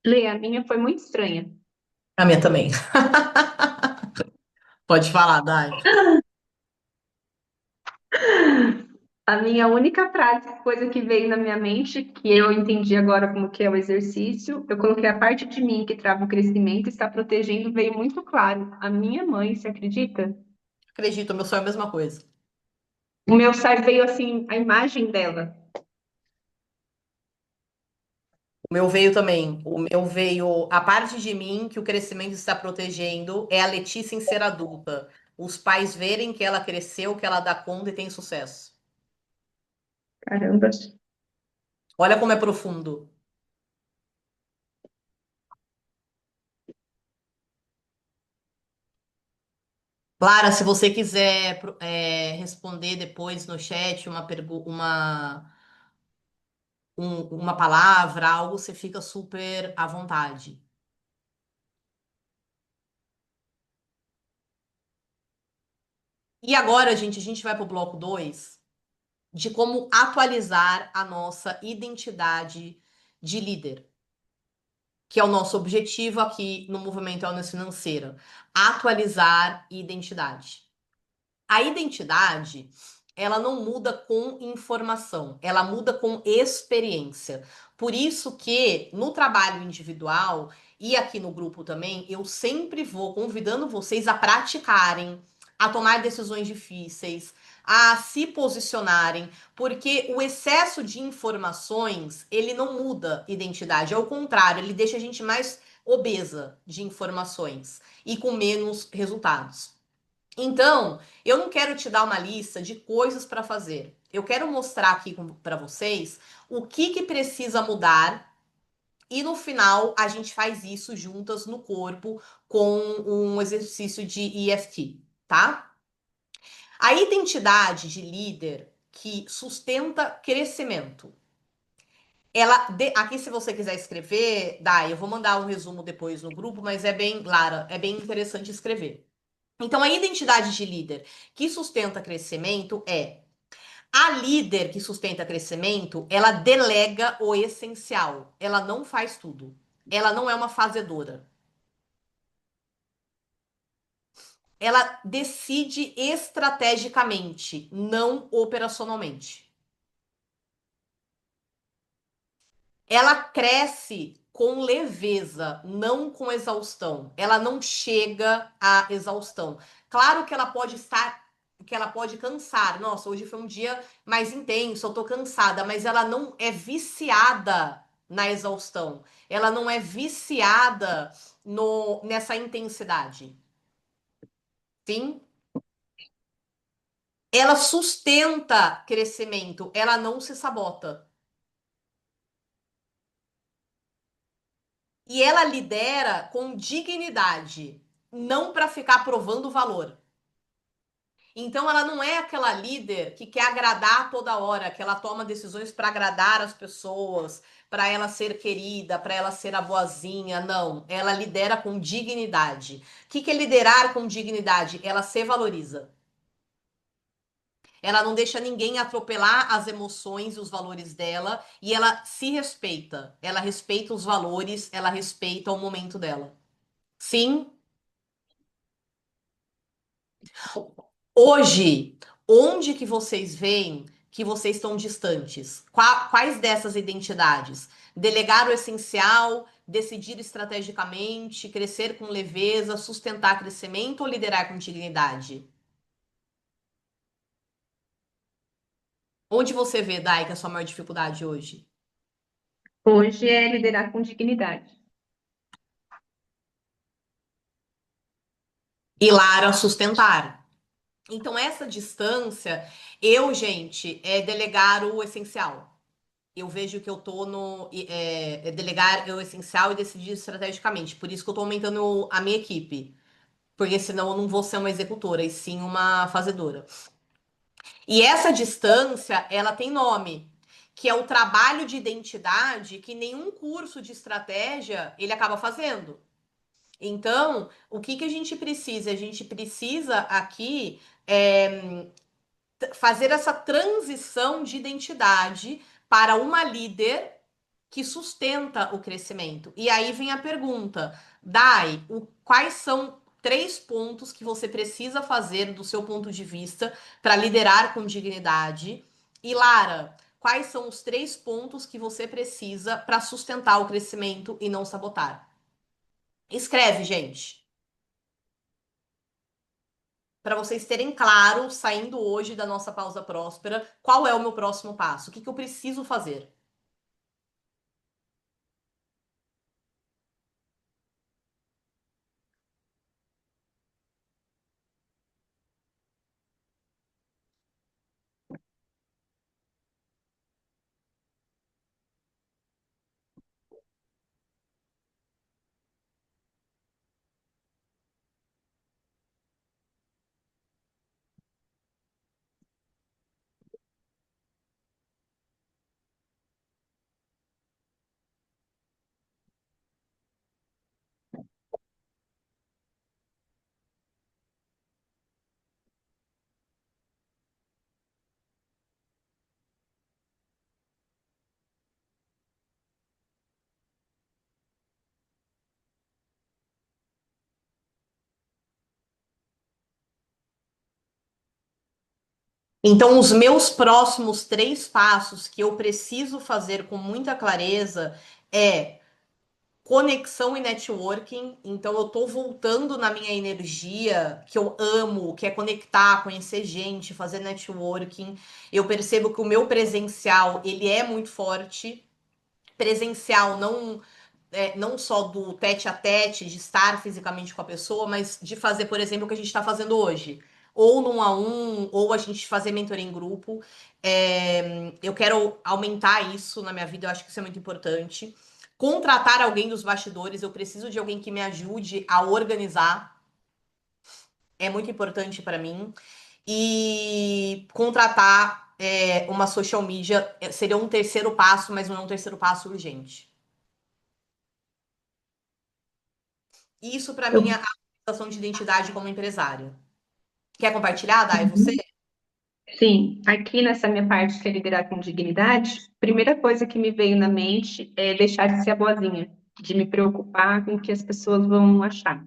Lê, a minha foi muito estranha. A minha também. Pode falar, Dai. A minha única frase, coisa que veio na minha mente, que eu entendi agora como que é o exercício, eu coloquei a parte de mim que trava o crescimento, está protegendo, veio muito claro. A minha mãe, você acredita? Acredito, o meu sonho é a mesma coisa. O meu sai veio assim, a imagem dela. O meu veio também. O meu veio. A parte de mim que o crescimento está protegendo é a Letícia em ser adulta. Os pais verem que ela cresceu, que ela dá conta e tem sucesso. Caramba. Olha como é profundo. Clara, se você quiser responder depois no chat uma palavra, algo, você fica super à vontade. E agora, gente, a gente vai para o bloco 2 de como atualizar a nossa identidade de líder, que é o nosso objetivo aqui no Movimento Wellness Financeira. Atualizar identidade. A identidade, ela não muda com informação, ela muda com experiência. Por isso que no trabalho individual e aqui no grupo também, eu sempre vou convidando vocês a praticarem, a tomar decisões difíceis, a se posicionarem, porque o excesso de informações, ele não muda identidade, ao contrário, ele deixa a gente mais obesa de informações e com menos resultados. Então, eu não quero te dar uma lista de coisas para fazer. Eu quero mostrar aqui para vocês o que precisa mudar e no final a gente faz isso juntas no corpo com um exercício de EFT, tá? A identidade de líder que sustenta crescimento. Aqui, se você quiser escrever, Dai, eu vou mandar um resumo depois no grupo, mas é bem, Lara, é bem interessante escrever. Então, a identidade de líder que sustenta crescimento é a líder que sustenta crescimento, ela delega o essencial. Ela não faz tudo. Ela não é uma fazedora. Ela decide estrategicamente, não operacionalmente. Ela cresce com leveza, não com exaustão. Ela não chega à exaustão. Claro que ela pode cansar. Nossa, hoje foi um dia mais intenso, eu tô cansada, mas ela não é viciada na exaustão. Ela não é viciada no nessa intensidade. Sim? Ela sustenta crescimento, ela não se sabota. E ela lidera com dignidade, não para ficar provando valor. Então ela não é aquela líder que quer agradar toda hora, que ela toma decisões para agradar as pessoas, para ela ser querida, para ela ser a boazinha. Não, ela lidera com dignidade. O que é liderar com dignidade? Ela se valoriza. Ela não deixa ninguém atropelar as emoções e os valores dela e ela se respeita. Ela respeita os valores, ela respeita o momento dela. Sim, hoje, onde que vocês veem que vocês estão distantes? Quais dessas identidades? Delegar o essencial, decidir estrategicamente, crescer com leveza, sustentar crescimento ou liderar com dignidade? Onde você vê, Dai, que é a sua maior dificuldade hoje? Hoje é liderar com dignidade. E Lara, sustentar. Então, essa distância, gente, é delegar o essencial. Eu vejo que eu tô no. É delegar o essencial e decidir estrategicamente. Por isso que eu tô aumentando a minha equipe. Porque senão eu não vou ser uma executora, e sim uma fazedora. E essa distância, ela tem nome, que é o trabalho de identidade que nenhum curso de estratégia ele acaba fazendo. Então, o que a gente precisa? A gente precisa aqui fazer essa transição de identidade para uma líder que sustenta o crescimento. E aí vem a pergunta, Dai, quais são três pontos que você precisa fazer do seu ponto de vista para liderar com dignidade? E Lara, quais são os três pontos que você precisa para sustentar o crescimento e não sabotar? Escreve, gente, para vocês terem claro, saindo hoje da nossa pausa próspera, qual é o meu próximo passo? O que que eu preciso fazer? Então, os meus próximos três passos que eu preciso fazer com muita clareza é conexão e networking. Então, eu tô voltando na minha energia que eu amo, que é conectar, conhecer gente, fazer networking. Eu percebo que o meu presencial, ele é muito forte. Presencial não só do tete a tete, de estar fisicamente com a pessoa, mas de fazer, por exemplo, o que a gente está fazendo hoje. Ou num a um, ou a gente fazer mentoria em grupo. Eu quero aumentar isso na minha vida, eu acho que isso é muito importante. Contratar alguém dos bastidores, eu preciso de alguém que me ajude a organizar, é muito importante para mim. E contratar uma social media seria um terceiro passo, mas não é um terceiro passo urgente. Isso, para mim, é a sensação de identidade como empresária. Quer compartilhar, Dai, você? Uhum. Sim, aqui nessa minha parte que é liderar com dignidade, primeira coisa que me veio na mente é deixar de ser a boazinha, de me preocupar com o que as pessoas vão achar.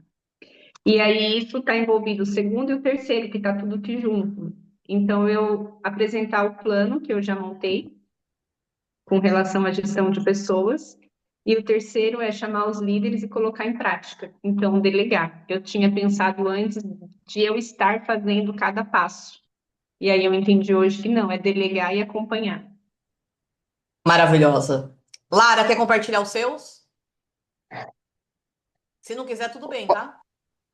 E aí isso está envolvido o segundo e o terceiro, que está tudo aqui junto. Então, eu apresentar o plano que eu já montei com relação à gestão de pessoas, e o terceiro é chamar os líderes e colocar em prática. Então, delegar. Eu tinha pensado antes de eu estar fazendo cada passo. E aí eu entendi hoje que não, é delegar e acompanhar. Maravilhosa. Lara, quer compartilhar os seus? Se não quiser, tudo bem, tá?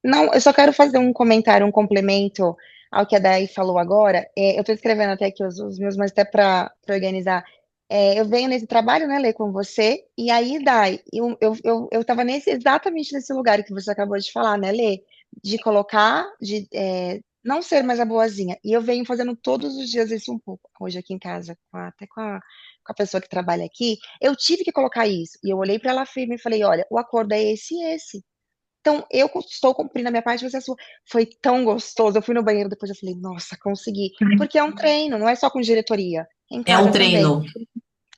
Não, eu só quero fazer um comentário, um complemento ao que a Day falou agora. Eu estou escrevendo até aqui os meus, mas até para organizar. Eu venho nesse trabalho, né, Lê, com você, e aí, Day, eu estava exatamente nesse lugar que você acabou de falar, né, Lê? De colocar, não ser mais a boazinha. E eu venho fazendo todos os dias isso um pouco. Hoje aqui em casa, até com a pessoa que trabalha aqui, eu tive que colocar isso. E eu olhei para ela firme e falei: olha, o acordo é esse e esse. Então, eu estou cumprindo a minha parte, você a sua. Foi tão gostoso. Eu fui no banheiro depois, eu falei, nossa, consegui. Porque é um treino, não é só com diretoria, é em É um casa também. treino.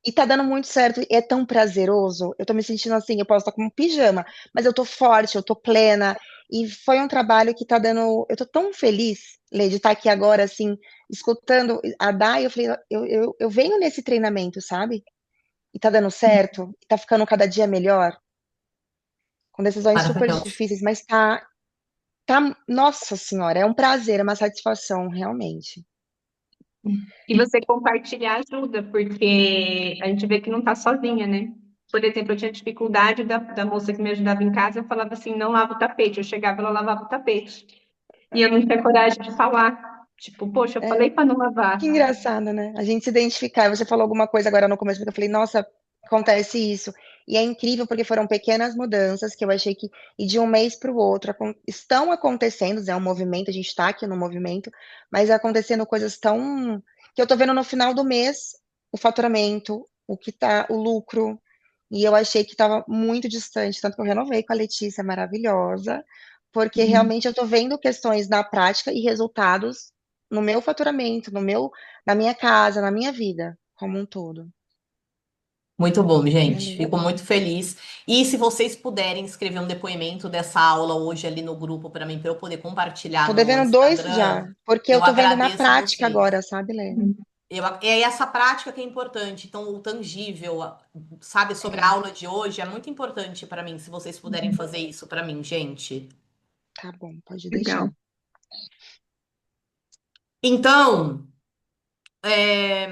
E tá dando muito certo, e é tão prazeroso. Eu tô me sentindo assim, eu posso estar com um pijama, mas eu tô forte, eu tô plena. E foi um trabalho que tá dando. Eu tô tão feliz, Lê, de estar aqui agora, assim, escutando a Dai. Eu falei, eu venho nesse treinamento, sabe? E tá dando certo, e tá ficando cada dia melhor, com decisões super Maravilhoso. difíceis, mas tá, nossa senhora, é um prazer, é uma satisfação, realmente. E você compartilhar ajuda, porque a gente vê que não está sozinha, né? Por exemplo, eu tinha dificuldade da moça que me ajudava em casa, eu falava assim, não lava o tapete. Eu chegava, ela lavava o tapete. E eu não tinha coragem de falar. Tipo, poxa, eu falei para não lavar. Que engraçado, né? A gente se identificar. Você falou alguma coisa agora no começo, porque eu falei, nossa, acontece isso. E é incrível porque foram pequenas mudanças que eu achei que, e de um mês para o outro, estão acontecendo, é um movimento, a gente está aqui no movimento, mas acontecendo coisas tão. Que eu tô vendo no final do mês o faturamento, o lucro, e eu achei que estava muito distante, tanto que eu renovei com a Letícia, maravilhosa, porque Uhum. realmente eu tô vendo questões na prática e resultados no meu faturamento, na minha casa, na minha vida, como um todo. Muito bom, gente. Beleza. Fico muito feliz. E se vocês puderem escrever um depoimento dessa aula hoje ali no grupo para mim, para eu poder compartilhar Tô no devendo dois já, Instagram, porque eu eu tô vendo na agradeço prática vocês. agora, sabe, Lê? É essa prática que é importante. Então, o tangível, sabe, sobre a É, aula de hoje é muito importante para mim, se vocês puderem fazer isso para mim, gente. tá bom, pode deixar. Legal. Então, é,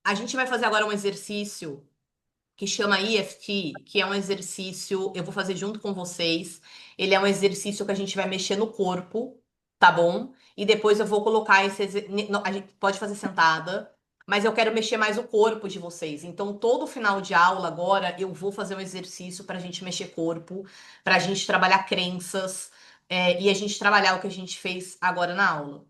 a gente vai fazer agora um exercício que chama EFT, que é um exercício, eu vou fazer junto com vocês. Ele é um exercício que a gente vai mexer no corpo, tá bom? E depois eu vou colocar a gente pode fazer sentada, mas eu quero mexer mais o corpo de vocês. Então, todo final de aula agora eu vou fazer um exercício para a gente mexer corpo, para a gente trabalhar crenças, e a gente trabalhar o que a gente fez agora na aula.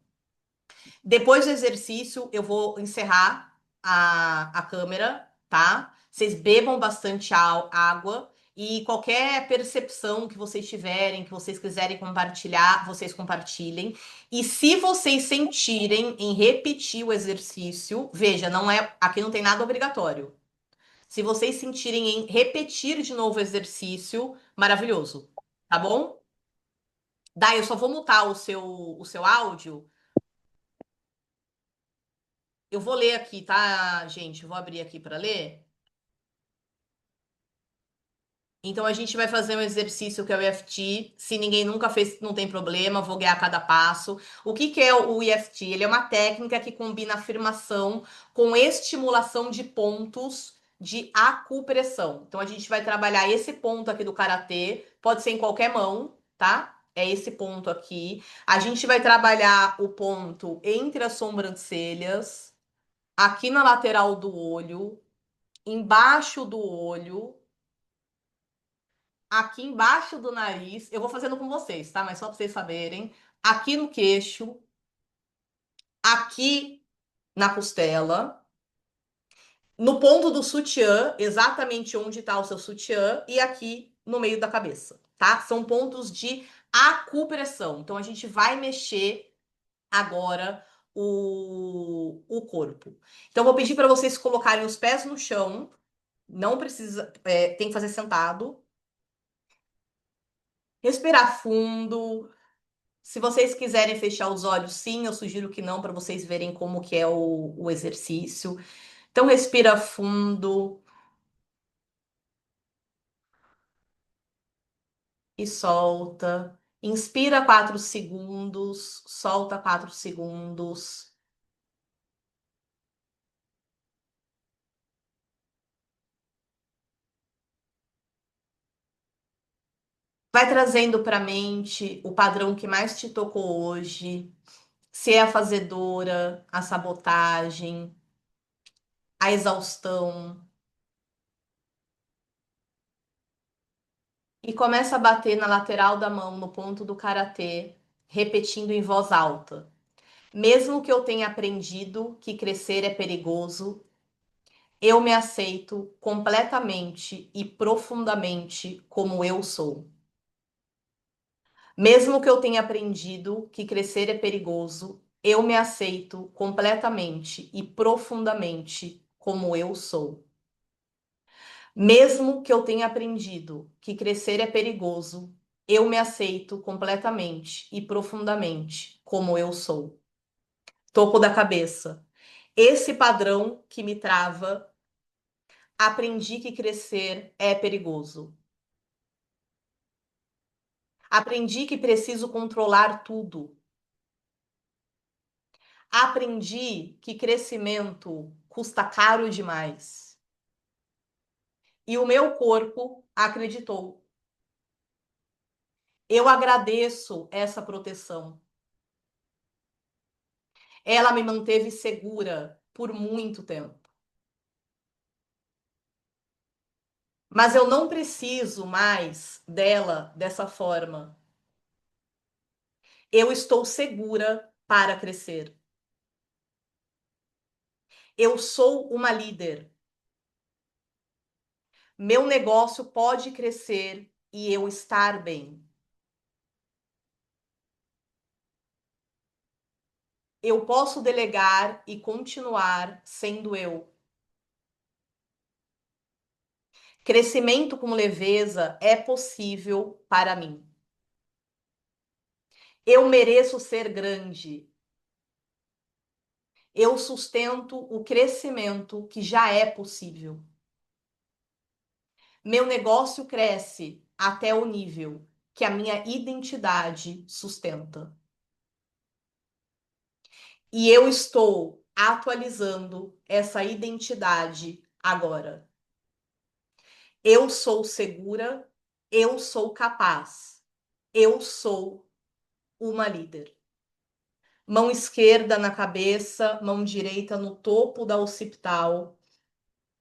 Depois do exercício, eu vou encerrar a câmera, tá? Vocês bebam bastante água e qualquer percepção que vocês tiverem, que vocês quiserem compartilhar, vocês compartilhem. E se vocês sentirem em repetir o exercício, veja, não é, aqui não tem nada obrigatório. Se vocês sentirem em repetir de novo o exercício, maravilhoso, tá bom? Daí eu só vou mutar o seu áudio. Eu vou ler aqui, tá, gente? Eu vou abrir aqui para ler. Então a gente vai fazer um exercício que é o EFT. Se ninguém nunca fez, não tem problema, vou guiar cada passo. O que que é o EFT? Ele é uma técnica que combina afirmação com estimulação de pontos de acupressão. Então a gente vai trabalhar esse ponto aqui do karatê, pode ser em qualquer mão, tá? É esse ponto aqui. A gente vai trabalhar o ponto entre as sobrancelhas, aqui na lateral do olho, embaixo do olho, aqui embaixo do nariz. Eu vou fazendo com vocês, tá? Mas só para vocês saberem. Aqui no queixo, aqui na costela, no ponto do sutiã, exatamente onde está o seu sutiã, e aqui no meio da cabeça, tá? São pontos de acupressão. Então a gente vai mexer agora o corpo. Então eu vou pedir para vocês colocarem os pés no chão. Não precisa, tem que fazer sentado. Respirar fundo. Se vocês quiserem fechar os olhos, sim, eu sugiro que não, para vocês verem como que é o exercício. Então, respira fundo e solta. Inspira 4 segundos, solta 4 segundos. Vai trazendo para a mente o padrão que mais te tocou hoje. Se é a fazedora, a sabotagem, a exaustão. E começa a bater na lateral da mão, no ponto do karatê, repetindo em voz alta. Mesmo que eu tenha aprendido que crescer é perigoso, eu me aceito completamente e profundamente como eu sou. Mesmo que eu tenha aprendido que crescer é perigoso, eu me aceito completamente e profundamente como eu sou. Mesmo que eu tenha aprendido que crescer é perigoso, eu me aceito completamente e profundamente como eu sou. Topo da cabeça. Esse padrão que me trava, aprendi que crescer é perigoso. Aprendi que preciso controlar tudo. Aprendi que crescimento custa caro demais. E o meu corpo acreditou. Eu agradeço essa proteção. Ela me manteve segura por muito tempo. Mas eu não preciso mais dela dessa forma. Eu estou segura para crescer. Eu sou uma líder. Meu negócio pode crescer e eu estar bem. Eu posso delegar e continuar sendo eu. Crescimento com leveza é possível para mim. Eu mereço ser grande. Eu sustento o crescimento que já é possível. Meu negócio cresce até o nível que a minha identidade sustenta. E eu estou atualizando essa identidade agora. Eu sou segura, eu sou capaz, eu sou uma líder. Mão esquerda na cabeça, mão direita no topo da occipital.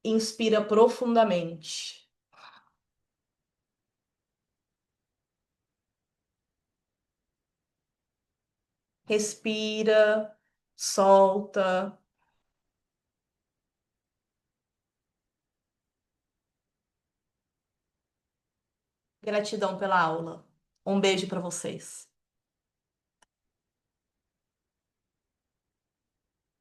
Inspira profundamente. Respira, solta. Gratidão pela aula. Um beijo para vocês.